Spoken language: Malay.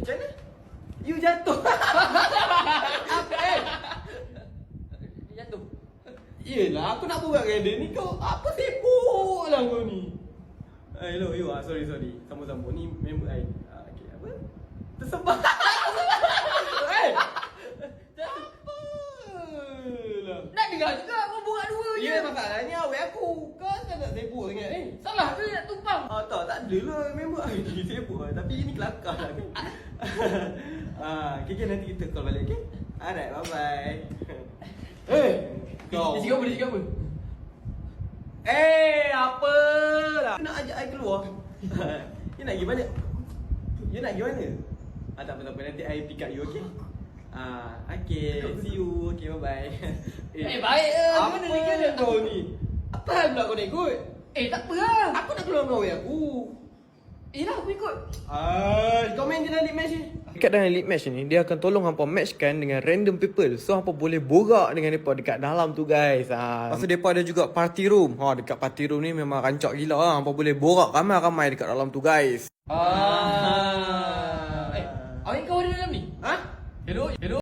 Macam mana? You jatuh. Apa Dia jatuh. Yelah, aku nak borak dengan dia ni. Kau apa sibuk lah kau ni. Hello, you. Sorry. Sambung. Ni member I. Okay, apa? Tersebar. Apalah. Nak dengar juga kau borak dua je. Ya, masalahnya awet aku. Kau tak sibuk sangat ni. Salah ke nak tumpang? Tak ada lah. Member I ni sibuk lah. Tapi ini kelakar lah kan. Okay, nanti kita call balik, okay? Alright, bye-bye. Dia cakap apa? Apa lah? Nak ajak I keluar. You nak pergi mana? Tak apa. Nanti I pick up you, okay? Okay. See you. Okay, bye-bye. Baik ke? Apa kau ni? Apa hal pula kau nak ikut? Tak apa lah. Aku nak keluar dengan aku. Lah aku ikut. Kau main je dalam league match ni. Dekat dalam elite match ni, dia akan tolong hampa matchkan dengan random people. So hampa boleh borak dengan mereka dekat dalam tu guys. Lepas tu mereka ada juga party room. Dekat party room ni memang rancak gila lah. Hampa boleh borak ramai-ramai dekat dalam tu guys. Awak kau ada dalam ni? Ha? Hello?